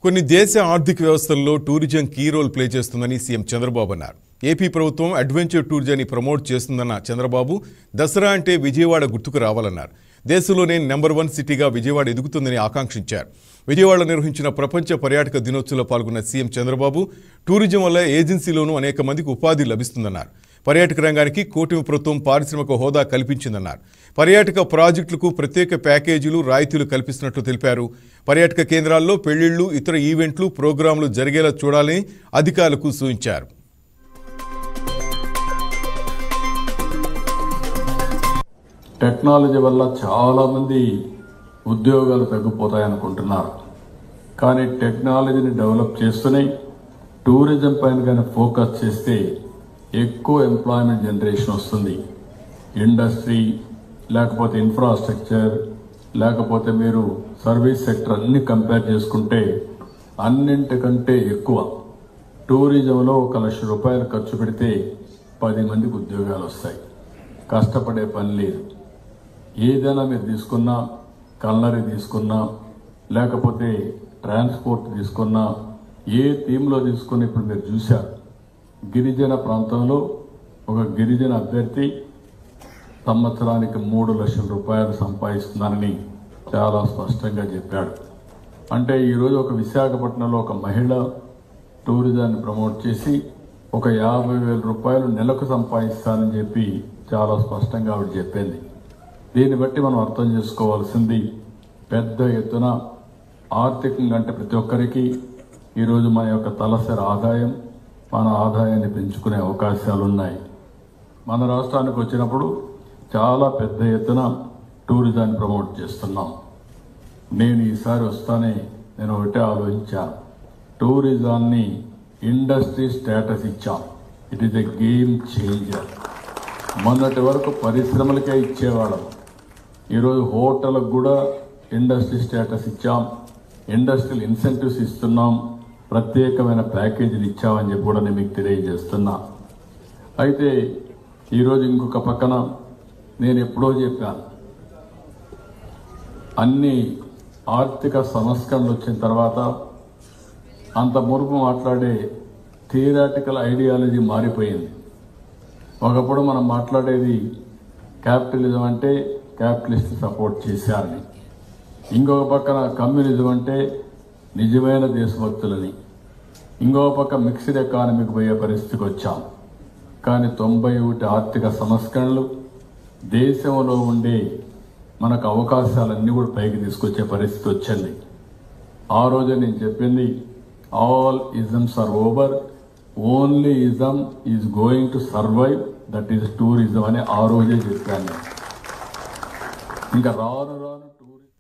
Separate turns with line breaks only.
కొన్ని దేశ ఆర్థిక వ్యవస్థల్లో టూరిజం కీ రోల్ ప్లే చేస్తుందని సీఎం చంద్రబాబు అన్నారు. ఏపీ ప్రభుత్వం అడ్వెంచర్ టూరిజాన్ని ప్రమోట్ చేస్తుందన్న చంద్రబాబు దసరా అంటే విజయవాడ గుర్తుకు రావాలన్నారు. దేశంలోనే నెంబర్ 1 సిటీగా విజయవాడ ఎదుగుతుందని ఆకాంక్షించారు. విజయవాడలో నిర్వహించిన ప్రపంచ పర్యాటక దినోత్సవంలో పాల్గొన్న సీఎం చంద్రబాబు టూరిజం వల్ల ఏజెన్సీలోనూ అనేక మందికి ఉపాధి లభిస్తుందన్నారు. పర్యాటక రంగానికి కూటమి ప్రభుత్వం పారిశ్రామిక హోదా కల్పించిందన్నారు. పర్యాటక ప్రాజెక్టులకు ప్రత్యేక ప్యాకేజీలు రాయితీలు కల్పిస్తున్నట్లు తెలిపారు. పర్యాటక కేంద్రాల్లో పెళ్లిళ్లు ఇతర ఈవెంట్లు ప్రోగ్రాంలు జరిగేలా చూడాలని అధికారులకు సూచించారు.
టెక్నాలజీ వల్ల చాలామంది ఉద్యోగాలు తగ్గిపోతాయనుకుంటున్నారు. కానీ టెక్నాలజీని డెవలప్ చేస్తూనే టూరిజం పైన కానీ ఫోకస్ చేస్తే ఎక్కువ ఎంప్లాయ్మెంట్ జనరేషన్ వస్తుంది. ఇండస్ట్రీ లేకపోతే ఇన్ఫ్రాస్ట్రక్చర్ లేకపోతే మీరు సర్వీస్ సెక్టర్ అన్ని కంపేర్ చేసుకుంటే అన్నింటికంటే ఎక్కువ టూరిజంలో 1 లక్ష రూపాయలు ఖర్చు పెడితే 10 మందికి ఉద్యోగాలు వస్తాయి. కష్టపడే పని లేదు. ఏదైనా మీరు తీసుకున్నా, కల్నరీ తీసుకున్నా లేకపోతే ట్రాన్స్పోర్ట్ తీసుకున్నా, ఏ థీమ్లో తీసుకుని ఇప్పుడు మీరు చూశారు. గిరిజన ప్రాంతంలో ఒక గిరిజన అభ్యర్థి సంవత్సరానికి 3 లక్షల రూపాయలు సంపాదిస్తున్నారని చాలా స్పష్టంగా చెప్పాడు. అంటే ఈరోజు ఒక విశాఖపట్నంలో ఒక మహిళ టూరిజాన్ని ప్రమోట్ చేసి ఒక 50,000 రూపాయలు నెలకు సంపాదిస్తానని చెప్పి చాలా స్పష్టంగా ఆవిడ చెప్పింది. దీన్ని బట్టి మనం అర్థం చేసుకోవాల్సింది పెద్ద ఎత్తున ఆర్థికంగా అంటే ప్రతి ఒక్కరికి ఈరోజు మన యొక్క తలసరి ఆదాయం, మన ఆదాయాన్ని పెంచుకునే అవకాశాలు ఉన్నాయి. మన రాష్ట్రానికి వచ్చినప్పుడు చాలా పెద్ద ఎత్తున టూరిజాన్ని ప్రమోట్ చేస్తున్నాం. నేను ఈసారి వస్తానే నేను ఒకటే ఆలోచించాను. టూరిజాన్ని ఇండస్ట్రీ స్టేటస్ ఇచ్చాం. It is a game changer. మొన్నటి వరకు పరిశ్రమలకే ఇచ్చేవాళ్ళం. ఈరోజు హోటళ్ళకు కూడా ఇండస్ట్రీ స్టేటస్ ఇచ్చాం. ఇండస్ట్రియల్ ఇన్సెంటివ్స్ ఇస్తున్నాం. ప్రత్యేకమైన ప్యాకేజీలు ఇచ్చామని చెప్పి కూడా నేను మీకు తెలియజేస్తున్నా. అయితే ఈరోజు ఇంకొక పక్కన నేను ఎప్పుడో చెప్పాను, అన్ని ఆర్థిక సంస్కరణలు వచ్చిన తర్వాత అంత మురుపు మాట్లాడే థియరాటికల్ ఐడియాలజీ మారిపోయింది. ఒకప్పుడు మనం మాట్లాడేది క్యాపిటలిజం అంటే క్యాపిటలిస్ట్ సపోర్ట్ చేశారని, ఇంకొక పక్కన కమ్యూనిజం అంటే నిజమైన దేశభక్తులని, ఇంకొక పక్క మిక్స్డ్ ఎకానమీకి పోయే పరిస్థితికి వచ్చాం. కానీ 91 ఆర్థిక సంస్కరణలు దేశంలో ఉండే మనకు అవకాశాలన్నీ కూడా పైకి తీసుకొచ్చే పరిస్థితి వచ్చింది. ఆ రోజే నేను చెప్పింది, all isms are over, only ism is going to survive, that is tourism అని ఆ రోజే చెప్పాను. ఇంకా రాను రాను టూరిజం